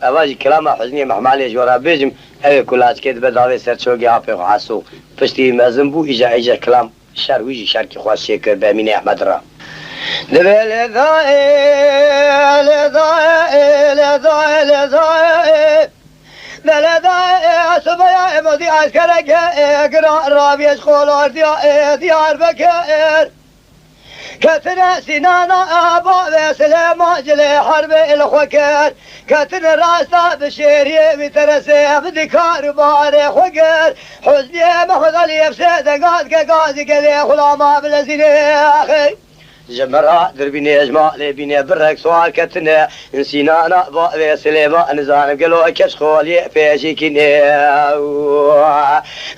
أواجي كلام حزني محمالي جورا بيجم أي كلاج كده بداوي سرچوگي آپي خاصو پشتي مزنبو إجا كلام شر ويجي شر كي خواست شكر بأمين أحمد را دبل ذا سبيا مدي عسكرك اقرا رابيش خولور ديار بكر كتر سنانا ابا سليمان جلي حرب الخوكر كتر راسا بشيري بترسي بدكار باري خوكر حزني محمد علي بسيد قاضي قلي خلاما بلزيني اخي جمرة دربيني اجمالي بيني برك سؤال كتنا نسينا انا بابي سليمان نزان قالوا كشخولي فيشي كيني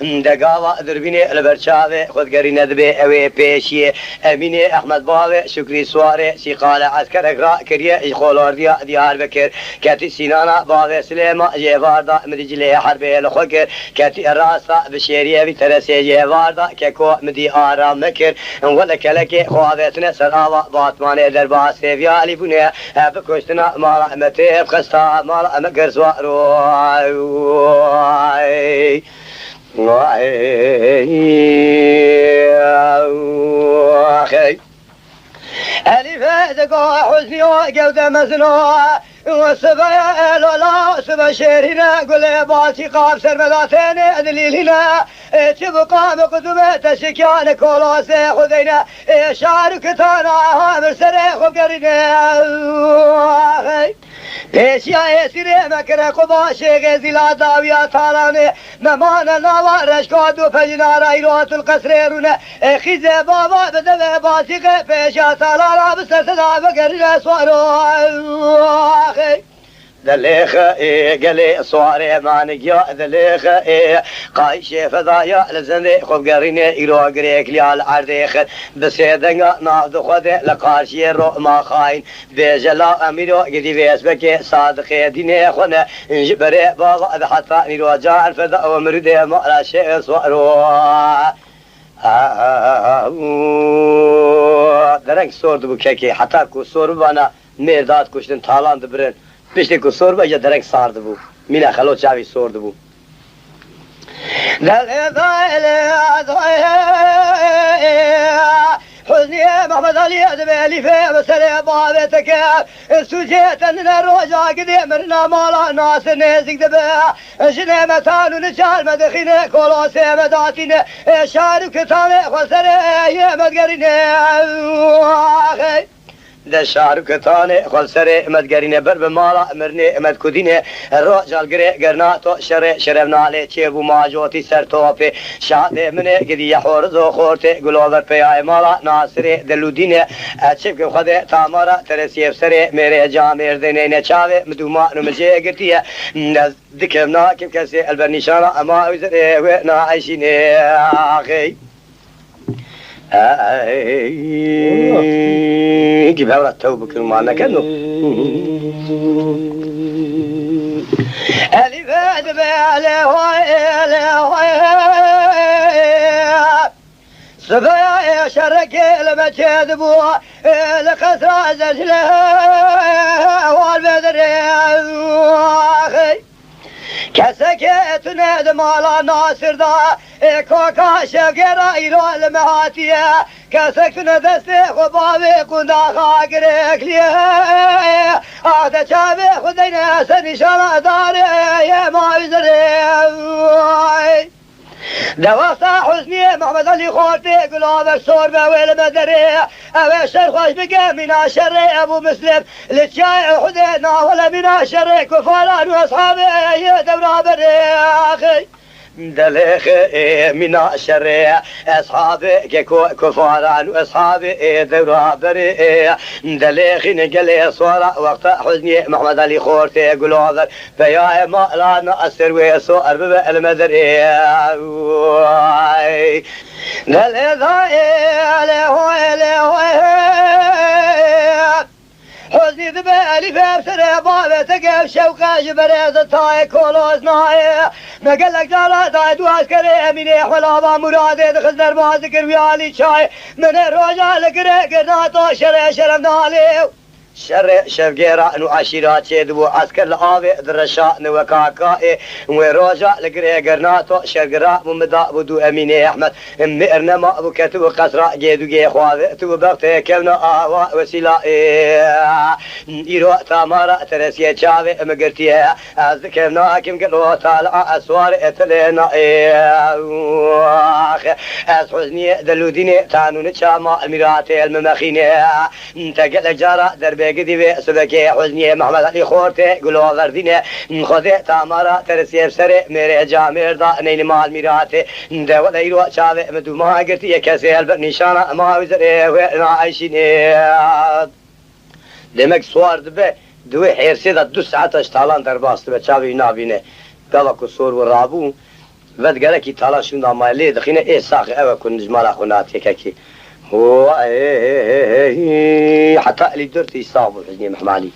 دقاوة دربيني البرشاوي خذ قرينا دبي اوي بيشي اميني احمد بابي شكري سواري سيقالة عسكرك را كريه خولور ديار بكر كاتي سينانا بابي سليمان جيفاردا مدجلي حربي الخوكر كاتي الراسة بشيريه بترسي جيفاردا كيكو مدي آرام مكر ولا كلكي خوابتنا سلامة باطماني دربا سيفيا لبنيا بكشتنا مالا امتي بخستا مالا امكر سوارو اخي ألف دقا حزني وقود مزنو والسبا لولا سبا شيرنا قل باسي قاب سرمداتين دليلنا تبقى بقدمة تشكيان كولوسي خذينا شاركتنا هامر سريخ وقرنا بيشيا يسيري مكرا قباشي غزيلا داويا تالاني ممانا نوارش قادو فجنا رايروات القسريرون خيزي بابا بدوي باسيقي بيشيا تالانا بسرسنا بقرنا سوارو ذليخ قلي صواري مانقيا ذليخ قايشي فضايا لزندي خب قريني إيرو قريك ليال عرديخ بسيدنغا نافذ خده لقارشي رو ما خاين بيجلا أميرو قدي بيسبكي صادقي ديني خونه انجبري بابا حتى نيرو جاء الفضاء ومردي مقلا شيء صوارو درنگ سورد بو كيكي حتى كو سورد بانا مرداد كشتن تالان دبرن بيشتي كو سورد با يا درنگ سارد بو مينا خلو چاوي سورد بو حزني محمد علي ادبالي في مسألة بابتك سوجيت اننا الرجا قديم مرنا مالا ناس نزق دبا جنة متان ونشال مدخينة كولوسي مداتينة شارك تاني خسرة يمد قرينة ده شاركتانه خلصره امد گرینه بر به مالا امرنه امد کدینه راجال گره گرنا تو شرفنا له چه بو ماجوتی سر توپه شاده منه گدی حورز و خورته گلوبر پیای مالا ناصر دلودینه چپ که خود تامارا ترسیف سره میره جامر دینه نه چاوه مدوما نمجه گرتیه ذکرنا کم کسی البرنیشانا اما وزره و ناعیشینه آخی جيب هورا التوبة معنا كانوا اللي بعد بالي صبايا شرك لما تذبوا لخسرة زجله والبدر كسكت ندم على ناصر دا كوكا شقرا إلو المهاتية كسكت ندستي خبابي قندا خاقريك ليه هذا شابي خدينا سنشانا داري يا ما وزري دواسا حزني محمد علي خورتي قلوبك صور بويل بدري أبي شرخوش بقى من شر أبو مسلم لتشايع حدينا ولا من شر كفاران وأصحابي يدورا بري أخي دلخ من شر أصحابي كفاران وأصحابي دورا بري دلخ نقلي صورة وقت حزني محمد علي خورتي قلوبك فيا ما لا نأثر ويسو أربب المدري حزني ذبالي فابسر بابتك بشوقة جبريز الطاي كولوز ناي نقلك دارا دايد واسكري اميني حلابا مرادي دخزنر بازكر ويالي شاي من الرجال قري قرناتو شري شرم نالي شفقيرا انو عشيرات يدبو عسكر لآوي درشا نوكاكا وروجا لقري قرناتو شرقرا ممدا بدو اميني احمد مئرنا ما ابو كتبو قصرا جيدو جي خواذ تو بغتي كلنا آوا وسيلا ايرو تامارا ترسيه شاوي مقرتيه از كلنا كم قلو طالع اسوار اتلينا از حزني دلوديني تانو نشاما الميراتي الممخيني تقل جارة دربي قدي سبكي حزني محمد علي خورتي قلو غرديني خذي تامارا ترسيه بسري ميري جامير دا نين مال ميراتي دولة ايرو شاوي مدو ما قرتيه كسيل بنشانا ما وزري وينا عايشيني demek suar dibe دوی حرسه دا 2 ساعت اشتالان در باست به چاوی نابینه گلا کو سور و رابو ود گله کی تالا شون مالی دخینه ای ساق او کن جمال اخونات یکی هو حتى اللي درتي صابوا حزني محمالي